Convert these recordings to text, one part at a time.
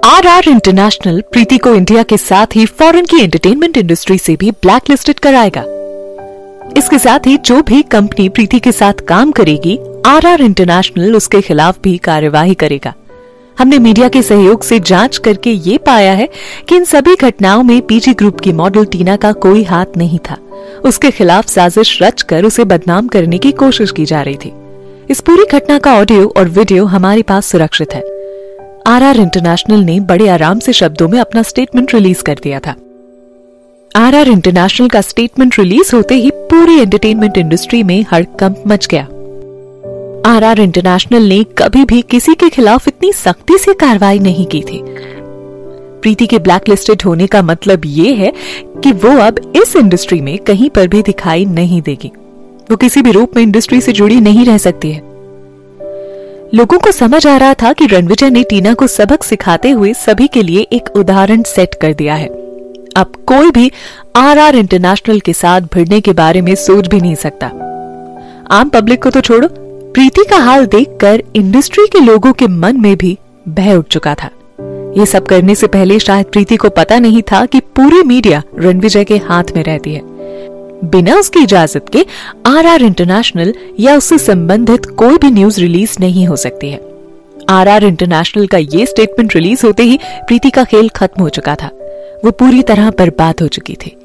RR international प्रीति को India के साथ ही फॉरेन की एंटरटेनमेंट इंडस्ट्री से भी ब्लैक लिस्टेड कराएगा। इसके साथ ही जो भी कंपनी प्रीति के साथ काम करेगी, आरआर इंटरनेशनल उसके खिलाफ भी कार्यवाही करेगा। हमने मीडिया के सहयोग से जांच करके ये पाया है कि इन सभी घटनाओं में पीजी ग्रुप की मॉडल टीना का कोई हाथ नहीं था। उसके खिलाफ साजिश रचकर उसे बदनाम करने की कोशिश की जा रही थी। इस पूरी घटना का ऑडियो और वीडियो हमारे पास सुरक्षित है। आरआर इंटरनेशनल ने बड़े आराम से शब्दों में अपना स्टेटमेंट रिलीज कर दिया था। आरआर इंटरनेशनल का स्टेटमेंट रिलीज होते ही पूरी एंटरटेनमेंट इंडस्ट्री में हड़कंप मच गया। आरआर इंटरनेशनल ने कभी भी किसी के खिलाफ इतनी सख्ती से कार्रवाई नहीं की थी। प्रीति के ब्लैक लिस्टेड होने का मतलब ये है कि वो अब इस इंडस्ट्री में कहीं पर भी दिखाई नहीं देगी। वो किसी भी रूप में इंडस्ट्री से जुड़ी नहीं रह सकती है। लोगों को समझ आ रहा था कि रणविजय ने टीना को सबक सिखाते हुए सभी के लिए एक उदाहरण सेट कर दिया है। अब कोई भी आरआर इंटरनेशनल के साथ भिड़ने के बारे में सोच भी नहीं सकता। आम पब्लिक को तो छोड़ो, प्रीति का हाल देखकर इंडस्ट्री के लोगों के मन में भी भय उठ चुका था। ये सब करने से पहले शायद प्रीति को पता नहीं था कि पूरी मीडिया रणविजय के हाथ में रहती है। बिना उसकी इजाजत के आरआर इंटरनेशनल या उससे संबंधित कोई भी न्यूज रिलीज नहीं हो सकती है। आरआर इंटरनेशनल का ये स्टेटमेंट रिलीज होते ही प्रीति का खेल खत्म हो चुका था। वो पूरी तरह बर्बाद हो चुकी थी।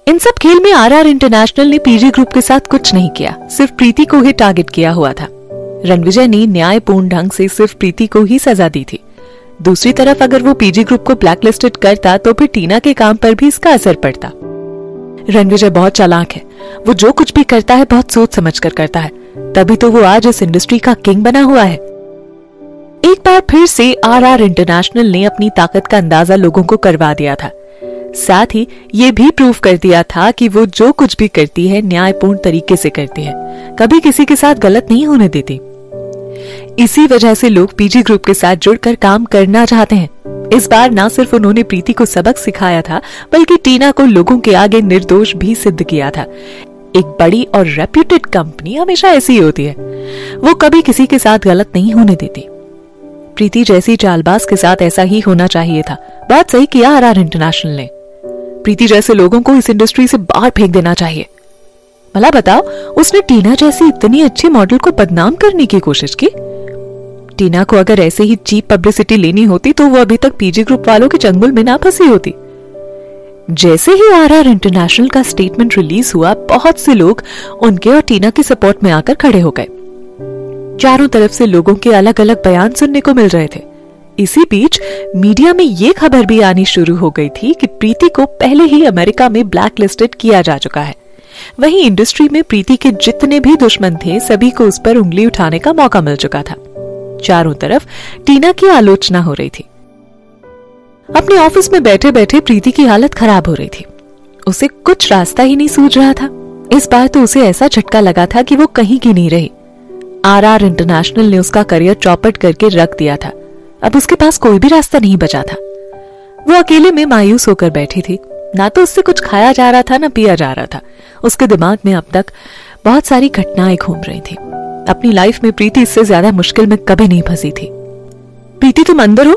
इन सब खेल में आरआर इंटरनेशनल ने पीजी ग्रुप के साथ कुछ नहीं किया, सिर्फ प्रीति को ही टारगेट किया हुआ था। रणविजय ने न्यायपूर्ण ढंग से सिर्फ प्रीति को ही सजा दी थी। दूसरी तरफ अगर वो पीजी ग्रुप को ब्लैकलिस्टेड करता तो फिर टीना के काम पर भी इसका असर पड़ता। रणविजय बहुत चालाक है। वो जो कुछ भी करता है बहुत सोच समझ कर करता है, तभी तो वो आज इस इंडस्ट्री का किंग बना हुआ है। एक बार फिर से आरआर इंटरनेशनल ने अपनी ताकत का अंदाजा लोगों को करवा दिया था। साथ ही ये भी प्रूव कर दिया था कि वो जो कुछ भी करती है न्यायपूर्ण तरीके से करती है, कभी किसी के साथ गलत नहीं होने देती। इसी वजह से लोग पीजी ग्रुप के साथ जुड़कर काम करना चाहते हैं। इस बार ना सिर्फ उन्होंने प्रीति को सबक सिखाया था, बल्कि टीना को लोगों के आगे निर्दोष भी सिद्ध किया था। एक बड़ी और रेप्यूटेड कंपनी हमेशा ऐसी होती है, वो कभी किसी के साथ गलत नहीं होने देती। प्रीति जैसी चालबाज के साथ ऐसा ही होना चाहिए था। बात सही किया आरआर इंटरनेशनल ने। प्रीति जैसे लोगों को इस इंडस्ट्री से बाहर फेंक देना चाहिए। भला बताओ, उसने टीना जैसी इतनी अच्छी मॉडल को बदनाम करने की कोशिश की। टीना को अगर ऐसे ही चीप पब्लिसिटी लेनी होती तो वो अभी तक पीजी ग्रुप वालों के चंगुल में ना फंसी होती। जैसे ही आरआर इंटरनेशनल का स्टेटमेंट रिलीज हुआ, बहुत से लोग उनके और टीना के सपोर्ट में आकर खड़े हो गए। चारों तरफ से लोगों के अलग अलग बयान सुनने को मिल रहे थे। इसी बीच मीडिया में ये खबर भी आनी शुरू हो गई थी कि प्रीति को पहले ही अमेरिका में ब्लैक लिस्टेड किया जा चुका है। वहीं इंडस्ट्री में प्रीति के जितने भी दुश्मन थे, सभी को उस पर उंगली उठाने का मौका मिल चुका था। चारों तरफ टीना की आलोचना हो रही थी। अपने ऑफिस में बैठे बैठे प्रीति की हालत खराब हो रही थी। उसे कुछ रास्ता ही नहीं सूझ रहा था। इस बार तो उसे ऐसा झटका लगा था कि वो कहीं की नहीं रही। आरआर इंटरनेशनल ने उसका करियर चौपट करके रख दिया था। अब उसके पास कोई भी रास्ता नहीं बचा था। वो अकेले में मायूस होकर बैठी थी। ना तो उससे कुछ खाया जा रहा था, ना पिया जा रहा था। उसके दिमाग में अब तक बहुत सारी घटनाएं घूम रही थी। अपनी लाइफ में प्रीति इससे ज्यादा मुश्किल में कभी नहीं फंसी थी। प्रीति, तुम अंदर हो?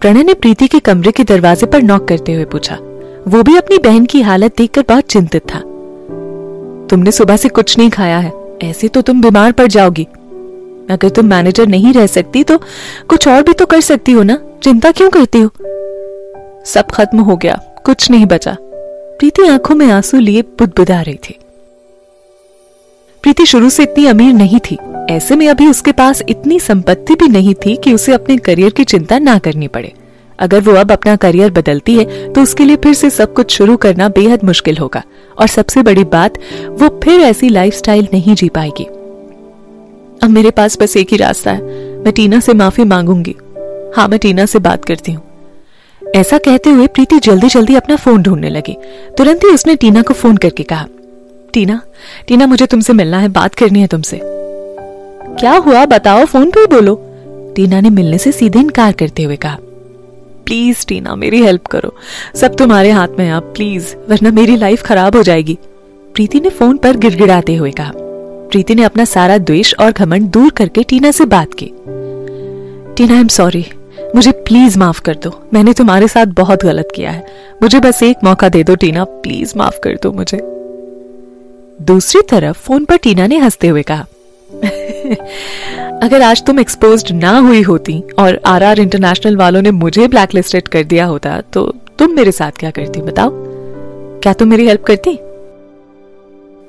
प्रणय ने प्रीति के कमरे के दरवाजे पर नॉक करते हुए पूछा। वो भी अपनी बहन की हालत देखकर बहुत चिंतित था। तुमने सुबह से कुछ नहीं खाया है, ऐसे तो तुम बीमार पड़ जाओगी। अगर तुम मैनेजर नहीं रह सकती तो कुछ और भी तो कर सकती हो ना, चिंता क्यों करती हो? सब खत्म हो गया, कुछ नहीं बचा। प्रीति आंखों में आंसू लिए बुदबुदा रही थी। प्रीति शुरू से इतनी अमीर नहीं थी, ऐसे में अभी उसके पास इतनी संपत्ति भी नहीं थी कि उसे अपने करियर की चिंता ना करनी पड़े। अगर वो अब अपना करियर बदलती है तो उसके लिए फिर से सब कुछ शुरू करना बेहद मुश्किल होगा, और सबसे बड़ी बात, वो फिर ऐसी लाइफस्टाइल नहीं जी पाएगी। अब मेरे पास बस एक ही रास्ता है, मैं टीना से माफी मांगूंगी। हाँ, मैं टीना से बात करती हूँ। ऐसा कहते हुए प्रीति जल्दी जल्दी अपना फोन ढूंढने लगी। तुरंत ही उसने टीना को फोन करके कहा, टीना, मुझे तुमसे मिलना है, बात करनी है तुमसे। क्या हुआ, बताओ, फोन पे ही बोलो। टीना ने मिलने से सीधे इनकार करते हुए कहा। प्लीज टीना, मेरी हेल्प करो, सब तुम्हारे हाथ में है, आप प्लीज, वरना मेरी लाइफ खराब हो जाएगी। प्रीति ने फोन पर गिड़गिड़ाते हुए कहा। प्रीति ने अपना सारा द्वेष और घमंड दूर करके टीना से बात की। टीना, आई एम सॉरी, मुझे प्लीज माफ कर दो, मैंने तुम्हारे साथ बहुत गलत किया है, मुझे बस एक मौका दे दो टीना, प्लीज माफ कर दो मुझे। दूसरी तरफ फोन पर टीना ने हंसते हुए कहा, अगर आज तुम एक्सपोज्ड ना हुई होती और आरआर इंटरनेशनल वालों ने मुझे ब्लैकलिस्टेड कर दिया होता तो तुम मेरे साथ क्या करती बताओ? क्या तुम मेरी हेल्प करती?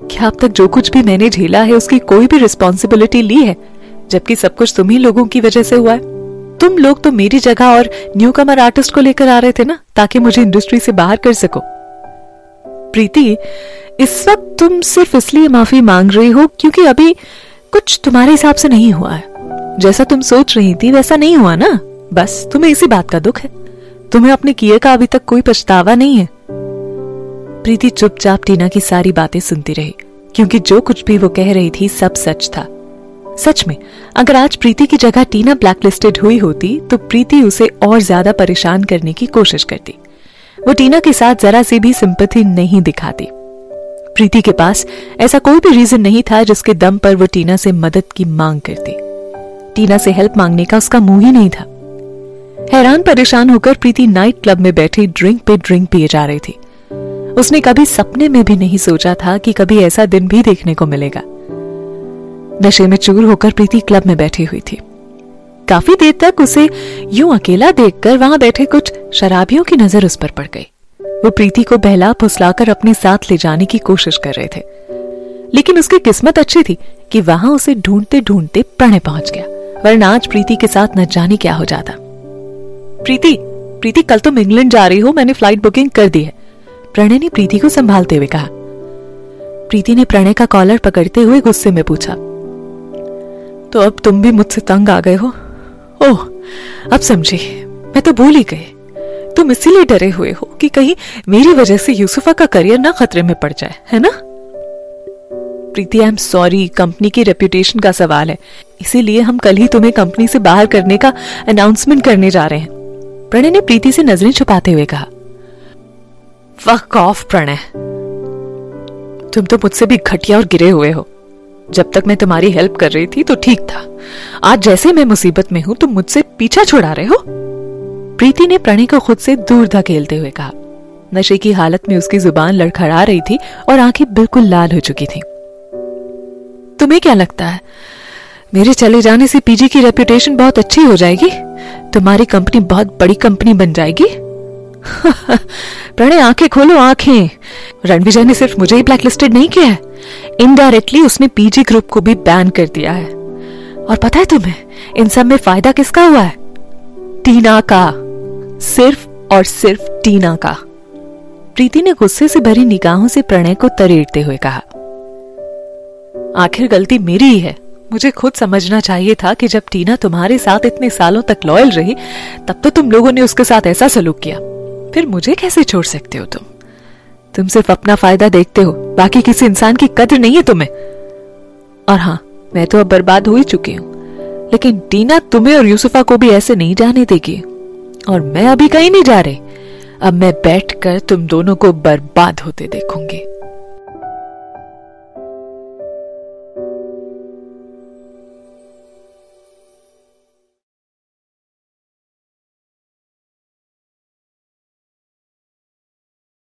क्या अब तक जो कुछ भी मैंने झेला है उसकी कोई भी रिस्पॉन्सिबिलिटी ली है, जबकि सब कुछ तुम ही लोगों की वजह से हुआ है? तुम लोग तो मेरी जगह और न्यू कमर आर्टिस्ट को लेकर आ रहे थे ना, ताकि मुझे इंडस्ट्री से बाहर कर सको। प्रीति, इस वक्त तुम सिर्फ इसलिए माफी मांग रही हो क्योंकि अभी कुछ तुम्हारे हिसाब से नहीं हुआ है। जैसा तुम सोच रही थी वैसा नहीं हुआ ना, बस तुम्हें इसी बात का दुख है। तुम्हें अपने किए का अभी तक कोई पछतावा नहीं है। प्रीति चुपचाप टीना की सारी बातें सुनती रही, क्योंकि जो कुछ भी वो कह रही थी सब सच था। सच में अगर आज प्रीति की जगह टीना ब्लैकलिस्टेड हुई होती तो प्रीति उसे और ज्यादा परेशान करने की कोशिश करती। वो टीना के साथ जरा सी भी सिंपैथी नहीं दिखाती। प्रीति के पास ऐसा कोई भी रीजन नहीं था जिसके दम पर वो टीना से मदद की मांग करती। टीना से हेल्प मांगने का उसका मुंह ही नहीं था। हैरान परेशान होकर प्रीति नाइट क्लब में बैठी ड्रिंक पे ड्रिंक पिए जा रही थी। उसने कभी सपने में भी नहीं सोचा था कि कभी ऐसा दिन भी देखने को मिलेगा। नशे में चूर होकर प्रीति क्लब में बैठी हुई थी। काफी देर तक उसे यूं अकेला देखकर वहां बैठे कुछ शराबियों की नजर उस पर पड़ गई। वो प्रीति को बहला फुसलाकर अपने साथ ले जाने की कोशिश कर रहे थे, लेकिन उसकी किस्मत अच्छी थी कि वहां उसे ढूंढते ढूंढते प्रणय पहुंच गया, वरना आज प्रीति के साथ न जाने क्या हो जाता। प्रीति, कल तुम इंग्लैंड जा रही हो, मैंने फ्लाइट बुकिंग कर दी है, प्रणय ने प्रीति को संभालते हुए कहा। प्रीति ने प्रणय का कॉलर पकड़ते हुए गुस्से में पूछा, तो अब तुम भी मुझसे तंग आ गए हो? ओह, अब समझी, मैं तो भूल ही गई। तुम इसीलिए डरे हुए हो कि कहीं मेरी वजह से यूसुफा का करियर ना खतरे में पड़ जाए, है ना? प्रीति, आई एम सॉरी, कंपनी की रेपुटेशन का सवाल है, इसीलिए हम कल ही तुम्हें कंपनी से बाहर करने का अनाउंसमेंट करने जा रहे हैं, प्रणय ने प्रीति से नजरें छुपाते हुए कहा। फक ऑफ प्रणय, तुम तो मुझसे भी घटिया और गिरे हुए हो। जब तक मैं तुम्हारी हेल्प कर रही थी तो ठीक था, आज जैसे मैं मुसीबत में हूं तुम मुझसे पीछा छुड़ा रहे हो। प्रीति ने प्रणय को खुद से दूर धकेलते हुए कहा। नशे की हालत में उसकी जुबान लड़खड़ा रही थी और आंखें बिल्कुल लाल हो चुकी थीं। तुम्हें क्या लगता है मेरे चले जाने से पीजी की रेपुटेशन बहुत अच्छी हो जाएगी? तुम्हारी कंपनी बहुत बड़ी कंपनी बन जाएगी? प्रणय, आंखें खोलो, आंखें। रणविजय ने सिर्फ मुझे ही ब्लैकलिस्टेड नहीं किया है, इनडायरेक्टली उसने पीजी ग्रुप को भी बैन कर दिया है। और पता है तुम्हें इन सब में फायदा किसका हुआ है? टीना का, सिर्फ और सिर्फ टीना का। प्रीति ने गुस्से से भरी निगाहों से प्रणय को तरेड़ते हुए कहा। आखिर गलती मेरी ही है, मुझे खुद समझना चाहिए था कि जब टीना तुम्हारे साथ इतने सालों तक लॉयल रही तब तो तुम लोगों ने उसके साथ ऐसा सलूक किया, फिर मुझे कैसे छोड़ सकते हो तुम सिर्फ अपना फायदा देखते हो, बाकी किसी इंसान की कद्र नहीं है तुम्हें। और हाँ, मैं तो अब बर्बाद हो ही चुकी हूं, लेकिन टीना तुम्हें और यूसुफा को भी ऐसे नहीं जाने देगी। और मैं अभी कहीं नहीं जा रही, अब मैं बैठकर तुम दोनों को बर्बाद होते देखूंगी।